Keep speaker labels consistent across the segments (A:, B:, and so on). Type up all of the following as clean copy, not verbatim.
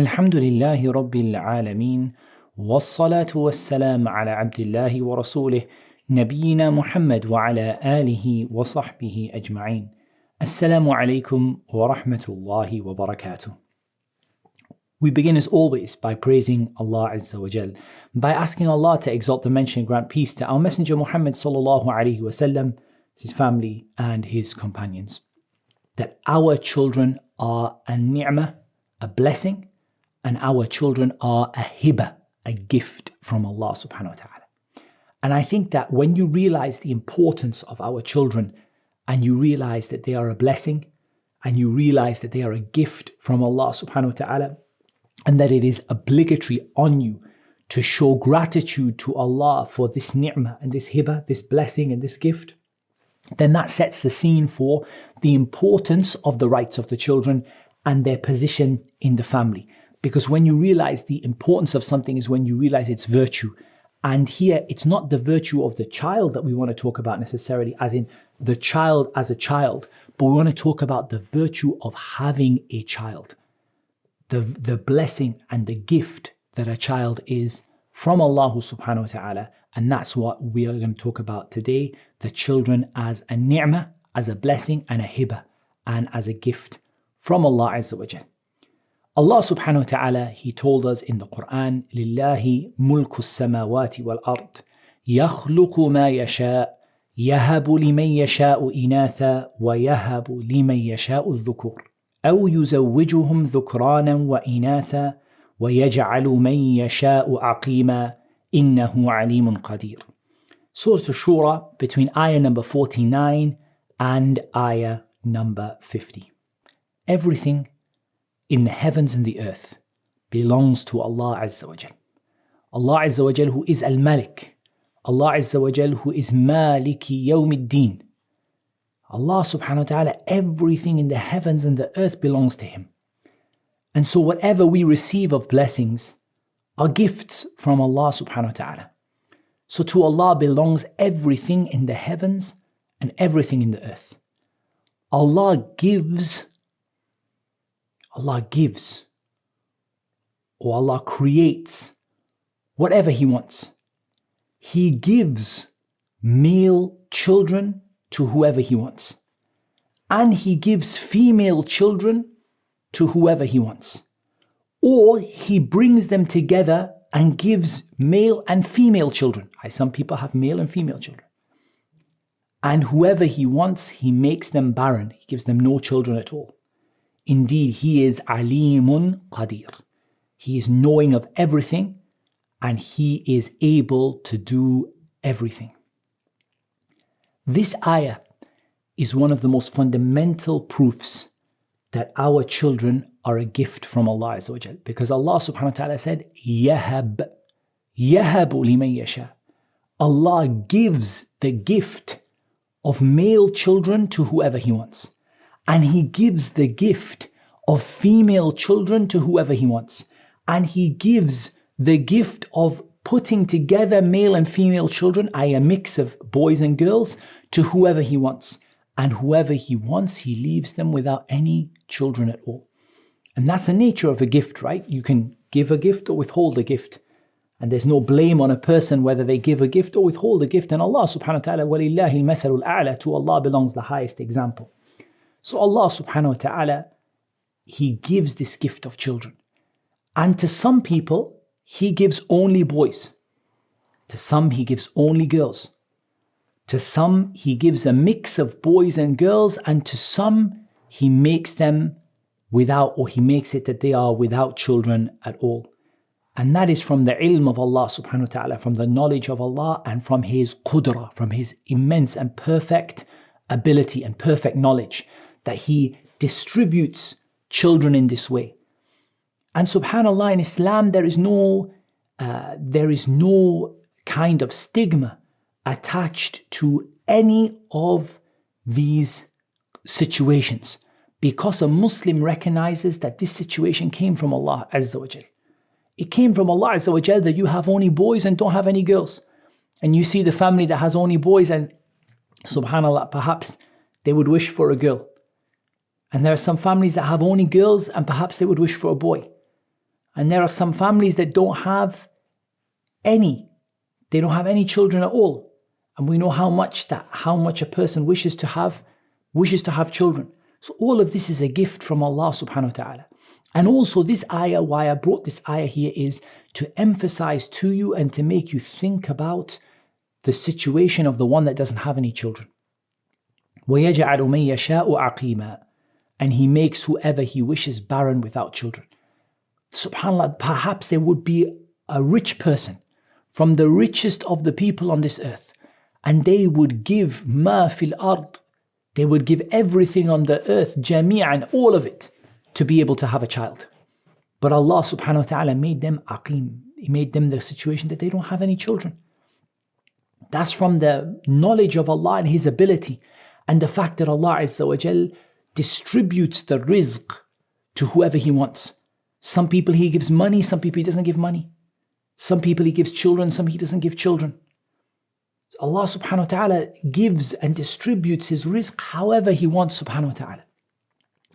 A: الحمد لله رب العالمين والصلاة والسلام على عبد الله ورسوله نبينا محمد وعلى آله وصحبه أجمعين. Assalamu alaikum wa rahmatullahi wa barakatuh. We begin as always by praising Allah Azza wa Jal, by asking Allah to exalt the mention and grant peace to our Messenger Muhammad sallallahu alaihi wasallam, his family and his companions. That our children are a ni'mah, a blessing, and our children are a hibah, a gift from Allah subhanahu wa ta'ala. And I think that when you realize the importance of our children, and you realize that they are a blessing, and you realize that they are a gift from Allah subhanahu wa ta'ala, and that it is obligatory on you to show gratitude to Allah for this ni'mah and this hibah, this blessing and this gift, then that sets the scene for the importance of the rights of the children and their position in the family. Because when you realize the importance of something is when you realize its virtue. And here, it's not the virtue of the child that we want to talk about necessarily, as in the child as a child, but we want to talk about the virtue of having a child. The blessing and the gift that a child is from Allah subhanahu wa ta'ala. And that's what we are going to talk about today. The children as a ni'mah, as a blessing and a hibah, and as a gift from Allah Azza wa Jal. Allah subhanahu wa ta'ala, He told us in the Quran, لِلَّهِ مُلْكُ السَّمَاوَاتِ وَالْأَرْضِ يَخْلُقُ مَا يَشَاءُ يَهَبُ لِمَنْ يَشَاءُ إِنَاثًا وَيَهَبُ لِمَنْ يَشَاءُ الذُّكُورَ أَوْ يُزَوِّجُهُمْ ذُكْرَانًا وَإِنَاثًا وَيَجْعَلُ مَنْ يَشَاءُ عَقِيمًا إِنَّهُ عَلِيمٌ قَدِيرٌ. Surah Ash-Shura, between ayah number 49 and ayah number 50. Everything in the heavens and the earth belongs to Allah Azza wa Jal. Allah Azza wa Jal, who is Al-Malik. Allah Azza wa Jal, who is Maliki Yawmiddin. Allah subhanahu wa ta'ala, everything in the heavens and the earth belongs to Him. And so whatever we receive of blessings are gifts from Allah subhanahu wa ta'ala. So to Allah belongs everything in the heavens and everything in the earth. Allah gives, or Allah creates whatever He wants. He gives male children to whoever He wants. And He gives female children to whoever He wants. Or He brings them together and gives male and female children. Some people have male and female children. And whoever He wants, He makes them barren. He gives them no children at all. Indeed, He is Alimun Qadir. He is knowing of everything and He is able to do everything. This ayah is one of the most fundamental proofs that our children are a gift from Allah Azza wa Jal. Because Allah subhanahu wa ta'ala said, Yahab liman yasha. Allah gives the gift of male children to whoever He wants. And He gives the gift of female children to whoever He wants. And He gives the gift of putting together male and female children, i.e. a mix of boys and girls, to whoever He wants. And whoever He wants, He leaves them without any children at all. And that's the nature of a gift, right? You can give a gift or withhold a gift. And there's no blame on a person whether they give a gift or withhold a gift. And Allah subhanahu wa ta'ala, وَلِلَّهِ الْمَثَلُ الْأَعْلَى, to Allah belongs the highest example. So Allah subhanahu wa ta'ala, He gives this gift of children. And to some people, He gives only boys. To some, He gives only girls. To some, He gives a mix of boys and girls. And to some, He makes them without, or He makes it that they are without children at all. And that is from the ilm of Allah subhanahu wa ta'ala, from the knowledge of Allah and from His qudra, from His immense and perfect ability and perfect knowledge, that He distributes children in this way. And subhanallah, in Islam, there is no kind of stigma attached to any of these situations, because a Muslim recognizes that this situation came from Allah Azza wa Jal. It came from Allah Azza wa Jal that you have only boys and don't have any girls. And you see the family that has only boys, and subhanallah, perhaps they would wish for a girl. And there are some families that have only girls and perhaps they would wish for a boy. And there are some families that don't have any. They don't have any children at all. And we know how much a person wishes to have children. So all of this is a gift from Allah subhanahu wa ta'ala. And also this ayah, why I brought this ayah here, is to emphasize to you and to make you think about the situation of the one that doesn't have any children. وَيَجْعَلُ مَن يَشَاءُ عَقِيمًا. And He makes whoever He wishes barren without children. SubhanAllah, perhaps there would be a rich person from the richest of the people on this earth, and they would give ma fil ard. They would give everything on the earth, jami'an, all of it, to be able to have a child. But Allah subhanahu wa ta'ala made them aqim. He made them the situation that they don't have any children. That's from the knowledge of Allah and His ability, and the fact that Allah Azza wa Jal distributes the rizq to whoever He wants. Some people He gives money, some people He doesn't give money. Some people He gives children, some He doesn't give children. Allah subhanahu wa ta'ala gives and distributes His rizq however He wants subhanahu wa ta'ala.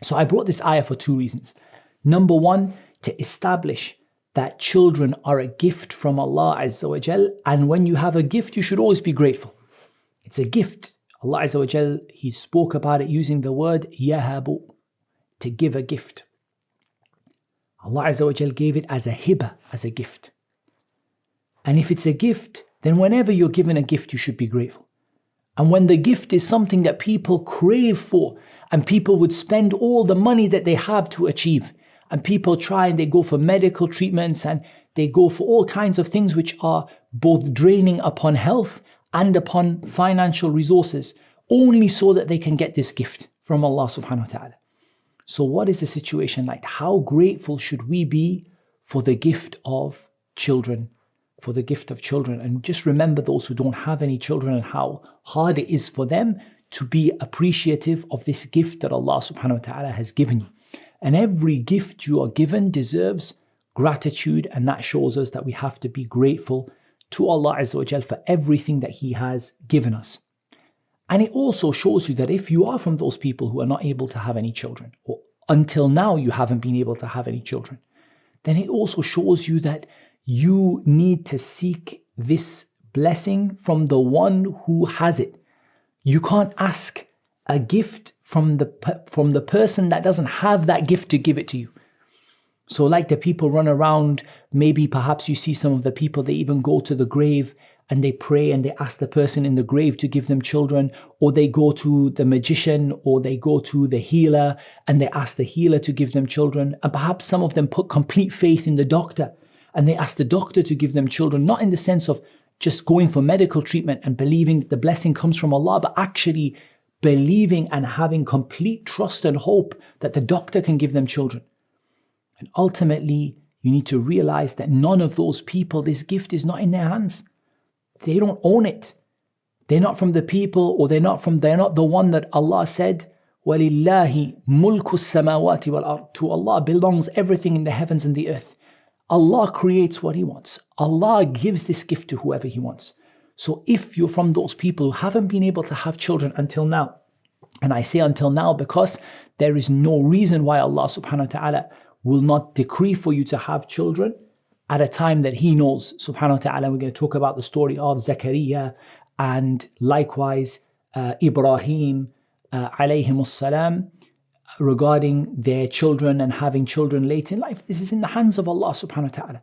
A: So I brought this ayah for two reasons. Number one, to establish that children are a gift from Allah Azza wa Jal, and when you have a gift, you should always be grateful. It's a gift. Allah Azza wa Jal, He spoke about it using the word yahabu, to give a gift. Allah Azza wa Jal gave it as a hiba, as a gift. And if it's a gift, then whenever you're given a gift, you should be grateful. And when the gift is something that people crave for, and people would spend all the money that they have to achieve, and people try and they go for medical treatments and they go for all kinds of things which are both draining upon health and upon financial resources, only so that they can get this gift from Allah subhanahu wa ta'ala. So what is the situation like? How grateful should we be for the gift of children? For the gift of children. And just remember those who don't have any children and how hard it is for them to be appreciative of this gift that Allah subhanahu wa ta'ala has given you. And every gift you are given deserves gratitude, and that shows us that we have to be grateful to Allah Azza wa Jal for everything that He has given us. And it also shows you that if you are from those people who are not able to have any children, or until now you haven't been able to have any children, then it also shows you that you need to seek this blessing from the one who has it. You can't ask a gift from the person that doesn't have that gift to give it to you. So like the people run around, maybe perhaps you see some of the people, they even go to the grave and they pray and they ask the person in the grave to give them children, or they go to the magician, or they go to the healer and they ask the healer to give them children. And perhaps some of them put complete faith in the doctor and they ask the doctor to give them children, not in the sense of just going for medical treatment and believing that the blessing comes from Allah, but actually believing and having complete trust and hope that the doctor can give them children. And ultimately, you need to realize that none of those people, this gift is not in their hands. They don't own it. They're not from the people, or they're not the one that Allah said, وَلِلَّهِ مُلْكُ السَّمَاوَاتِ وَالْأَرْضِ. To Allah belongs everything in the heavens and the earth. Allah creates what He wants. Allah gives this gift to whoever He wants. So if you're from those people who haven't been able to have children until now, and I say until now because there is no reason why Allah subhanahu wa ta'ala will not decree for you to have children at a time that He knows subhanahu wa ta'ala. We're going to talk about the story of Zakaria and likewise Ibrahim alayhimus salam, regarding their children and having children late in life. This is in the hands of Allah subhanahu wa ta'ala.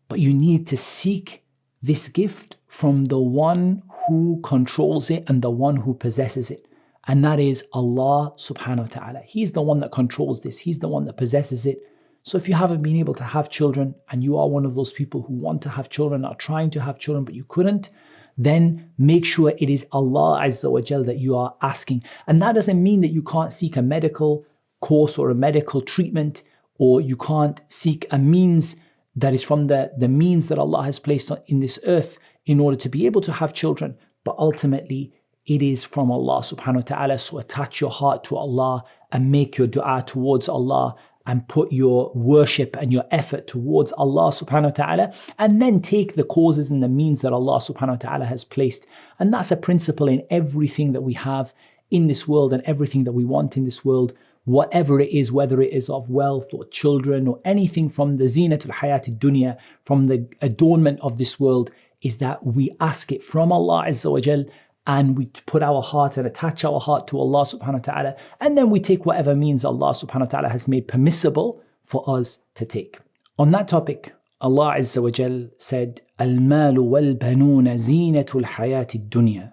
A: But you need to seek this gift from the one who controls it and the one who possesses it. And that is Allah subhanahu wa ta'ala. He's the one that controls this. He's the one that possesses it. So if you haven't been able to have children and you are one of those people who want to have children, are trying to have children but you couldn't, then make sure it is Allah Azza wa Jal that you are asking. And that doesn't mean that you can't seek a medical course or a medical treatment, or you can't seek a means that is from the means that Allah has placed in this earth in order to be able to have children. But ultimately, it is from Allah subhanahu wa ta'ala. So attach your heart to Allah and make your dua towards Allah and put your worship and your effort towards Allah subhanahu wa ta'ala, and then take the causes and the means that Allah subhanahu wa ta'ala has placed. And that's a principle in everything that we have in this world and everything that we want in this world. whatever it is, whether it is of wealth or children or anything from the zinatul hayati dunya, from the adornment of this world, is that we ask it from Allah Azza wa Jal, and we put our heart and attach our heart to Allah subhanahu wa ta'ala, and then we take whatever means Allah subhanahu wa ta'ala has made permissible for us to take. On that topic, Allah Azza wa Jal said, "Al-malu wal-banuna zinatul hayati dunya,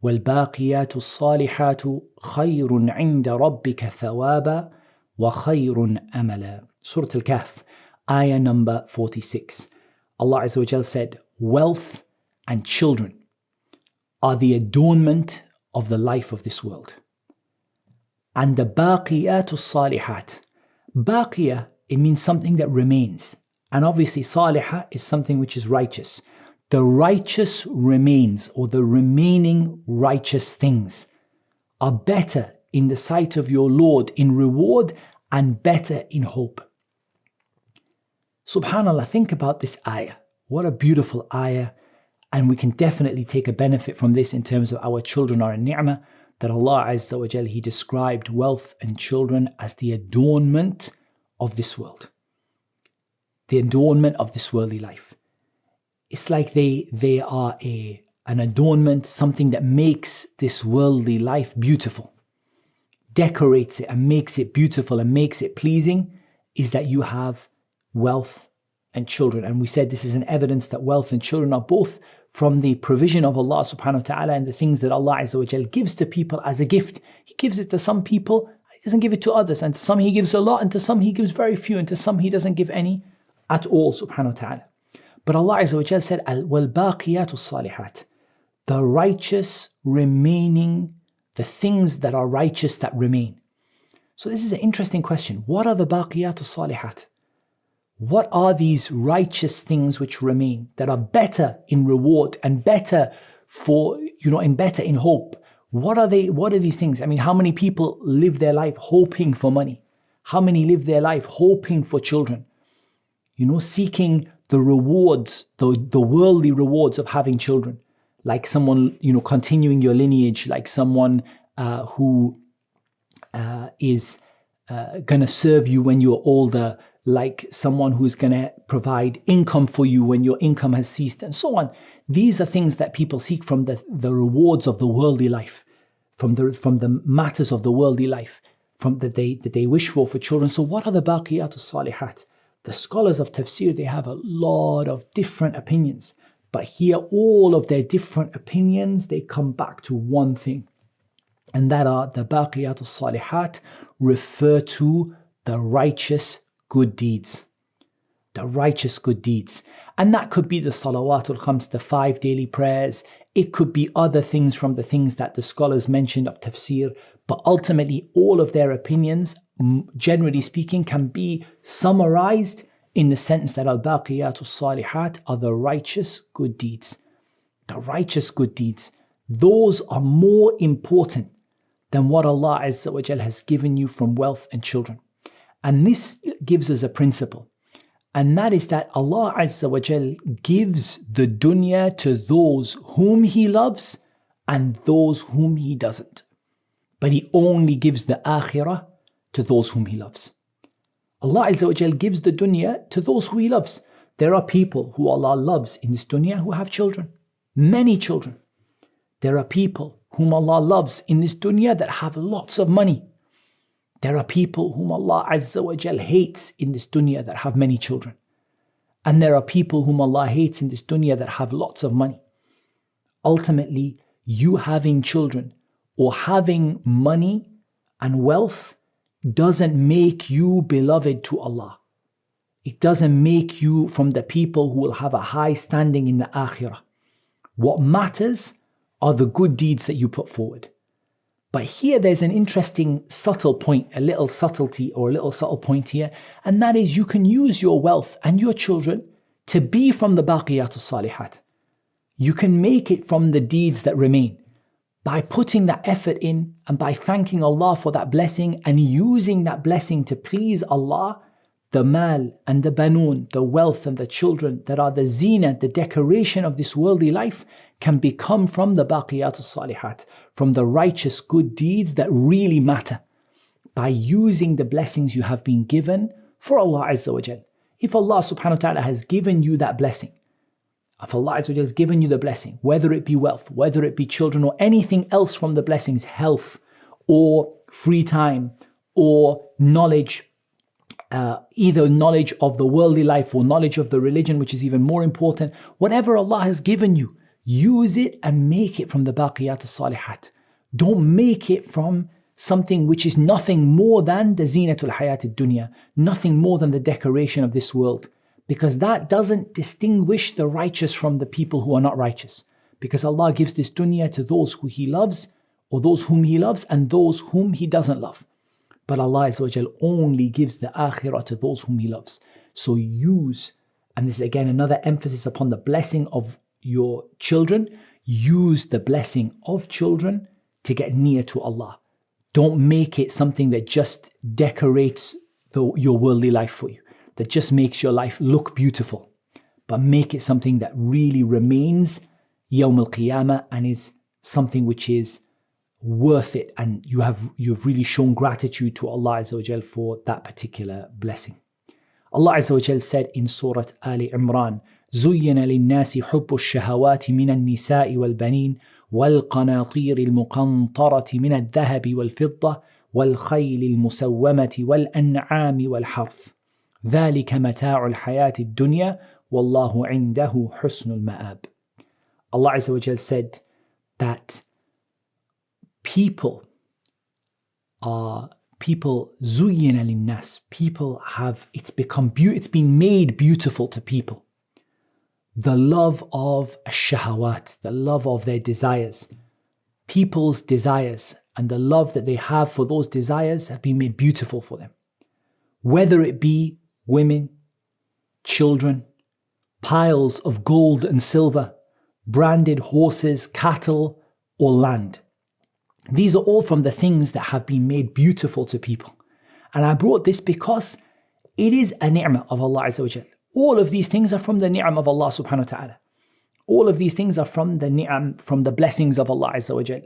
A: wal-baqiyatu as-salihatu khayrun 'inda rabbika thawaba wa khayrun amala." Surah Al-Kahf, ayah number 46. Allah Azza wa Jal said, wealth and children are the adornment of the life of this world. And the baqiyatu as-salihat. Baqiyah, it means something that remains. And obviously salihah is something which is righteous. The righteous remains, or the remaining righteous things, are better in the sight of your Lord in reward and better in hope. SubhanAllah, think about this ayah. What a beautiful ayah. And we can definitely take a benefit from this in terms of our children are a ni'mah, that Allah Azza wa Jal, He described wealth and children as the adornment of this world. The adornment of this worldly life. It's like they are an adornment, something that makes this worldly life beautiful, decorates it and makes it beautiful and makes it pleasing, is that you have wealth and children. And we said this is an evidence that wealth and children are both from the provision of Allah subhanahu wa ta'ala and the things that Allah Azza wa Jal gives to people as a gift. He gives it to some people, He doesn't give it to others, and to some He gives a lot, and to some He gives very few, and to some He doesn't give any at all subhanahu wa ta'ala. But Allah Azza wa Jal said, "Wal-baqiyatu as-salihat." The righteous remaining, the things that are righteous that remain. So this is an interesting question. What are the baqiyatu as-salihat? What are these righteous things which remain that are better in reward and better for, and better in hope? What are they? What are these things? I mean, how many people live their life hoping for money? How many live their life hoping for children? Seeking the rewards, the worldly rewards of having children. Like someone, continuing your lineage, like someone who is going to serve you when you're older, like someone who's going to provide income for you when your income has ceased, and so on. These are things that people seek from the rewards of the worldly life, from the matters of the worldly life, that they wish for children. So what are the baqiyat as-salihat? The scholars of tafsir, they have a lot of different opinions. But here, all of their different opinions, they come back to one thing. And that are the baqiyat as-salihat refer to the righteous good deeds. The righteous good deeds. And that could be the salawatul khams, the 5 daily prayers. It could be other things from the things that the scholars mentioned of tafsir. But ultimately, all of their opinions, generally speaking, can be summarized in the sense that al-baqiyat as-salihat are the righteous good deeds. The righteous good deeds. Those are more important than what Allah Azza wa Jal has given you from wealth and children. And this gives us a principle. And that is that Allah Azza wa Jal gives the dunya to those whom He loves and those whom He doesn't. But He only gives the akhirah to those whom He loves. Allah Azza wa Jal gives the dunya to those who He loves. There are people who Allah loves in this dunya who have children. Many children. There are people whom Allah loves in this dunya that have lots of money. There are people whom Allah Azza wa Jal hates in this dunya that have many children. And there are people whom Allah hates in this dunya that have lots of money. Ultimately, you having children or having money and wealth doesn't make you beloved to Allah. It doesn't make you from the people who will have a high standing in the akhirah. What matters are the good deeds that you put forward. But here there's an interesting subtle point, a little subtlety or a little subtle point here, and that is you can use your wealth and your children to be from the baqiyat as-salihat. You can make it from the deeds that remain by putting that effort in and by thanking Allah for that blessing and using that blessing to please Allah. The mal and the banoon, the wealth and the children that are the zina, the decoration of this worldly life, can become from the baqiyat as-salihat, from the righteous good deeds that really matter. by using the blessings you have been given for Allah Azza wa Jal. If Allah subhanahu wa ta'ala has given you that blessing, if Allah Azza wa Jal has given you the blessing, whether it be wealth, whether it be children, or anything else from the blessings, health, or free time, or knowledge, either knowledge of the worldly life or knowledge of the religion, which is even more important, whatever Allah has given you, use it and make it from the baqiyat as-salihat. Don't make it from something which is nothing more than the zinatul hayat ad-dunya, nothing more than the decoration of this world, because that doesn't distinguish the righteous from the people who are not righteous. Because Allah gives this dunya to those who He loves, or those whom He loves, and those whom He doesn't love. But Allah Azza wa Jal only gives the akhirah to those whom He loves. So use, and this is again another emphasis upon the blessing of your children, use the blessing of children to get near to Allah. Don't make it something that just decorates your worldly life for you, that just makes your life look beautiful, but make it something that really remains Yawm al-Qiyamah and is something which is worth it, and you have really shown gratitude to Allah Azza wa Jal for that particular blessing. Allah Azza wa Jal said in Surah Ali Imran, زُيِّنَ لِلنَّاسِ حُبُّ الشَّهَوَاتِ مِنَ النِّسَاءِ وَالْبَنِينَ وَالْقَنَاطِيرِ الْمُقَنطَرَةِ مِنَ الذَّهَبِ وَالْفِضَّةِ وَالْخَيْلِ الْمُسَوَّمَةِ وَالْأَنْعَامِ وَالْحَرْثِ ذَلِكَ مَتَاعُ الْحَيَاةِ الدُّنْيَا وَاللَّهُ عِنْدَهُ حُسْنُ الْمَآبِ. Allah Azza wa Jal said that people زُيِّنَ لِلنَّاسِ, people have, it's been made beautiful to people. The love of shahawat, the love of their desires, people's desires, and the love that they have for those desires have been made beautiful for them. Whether it be women, children, piles of gold and silver, branded horses, cattle, or land. These are all from the things that have been made beautiful to people. And I brought this because it is a ni'mah of Allah Azza wa Jal. All of these things are from the ni'am of Allah subhanahu wa ta'ala. All of these things are from the ni'am, from the blessings of Allah Azza wa Jal.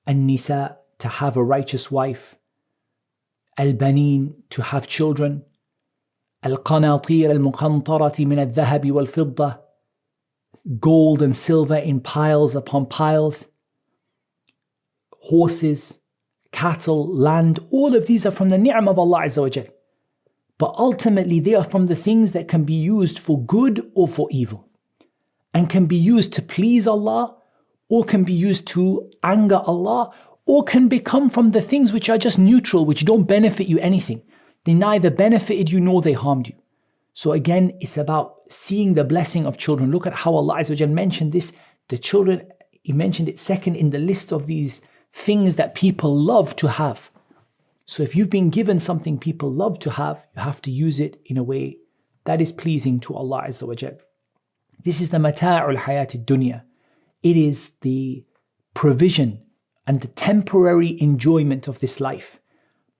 A: An-nisa, to have a righteous wife. Al-banin, to have children. Al-qanatir al-muqantarati min al-dhahabi wal-fidda, gold and silver in piles upon piles. Horses, cattle, land, all of these are from the ni'am of Allah Azza wa Jal. But ultimately they are from the things that can be used for good or for evil, and can be used to please Allah, or can be used to anger Allah, or can become from the things which are just neutral, which don't benefit you anything. They neither benefited you nor they harmed you. So again, it's about seeing the blessing of children. Look at how Allah Azza wa Jal mentioned this. The children, He mentioned it second in the list of these things that people love to have. So if you've been given something people love to have, you have to use it in a way that is pleasing to Allah Azza wa Jal. This is the mata'ul hayat dunya. It is the provision and the temporary enjoyment of this life.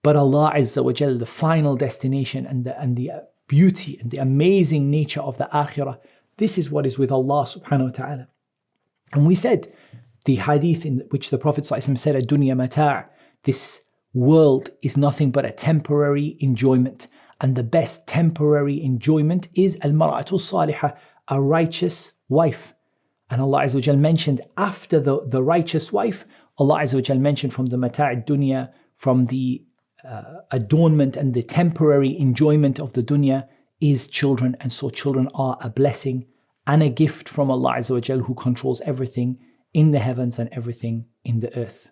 A: But Allah Azza wa Jal, the final destination and the beauty and the amazing nature of the akhirah, this is what is with Allah subhanahu wa ta'ala. And we said, the hadith in which the Prophet ﷺ said, "Ad-dunya mata'," this world is nothing but a temporary enjoyment. And the best temporary enjoyment is al-mar'atu salihah, a righteous wife. And Allah Azza wa Jal mentioned after the righteous wife, Allah Azza wa Jal mentioned from the mata' dunya, from the adornment and the temporary enjoyment of the dunya, is children. And so children are a blessing and a gift from Allah Azza wa Jal, who controls everything in the heavens and everything in the earth.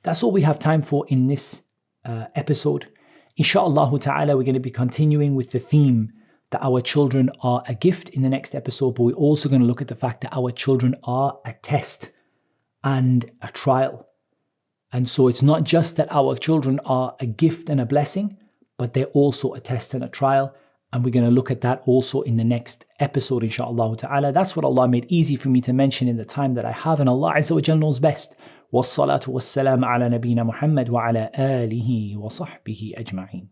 A: That's all we have time for in this episode. Insha'Allah ta'ala, we're going to be continuing with the theme that our children are a gift in the next episode, but we're also going to look at the fact that our children are a test and a trial. And so it's not just that our children are a gift and a blessing, but they're also a test and a trial. And we're going to look at that also in the next episode, insha'Allah ta'ala. That's what Allah made easy for me to mention in the time that I have, and Allah Azza wa Jal knows best. Wassalatu wassalamu ala nabiyyina Muhammad wa ala alihi wa sahbihi ajma'in.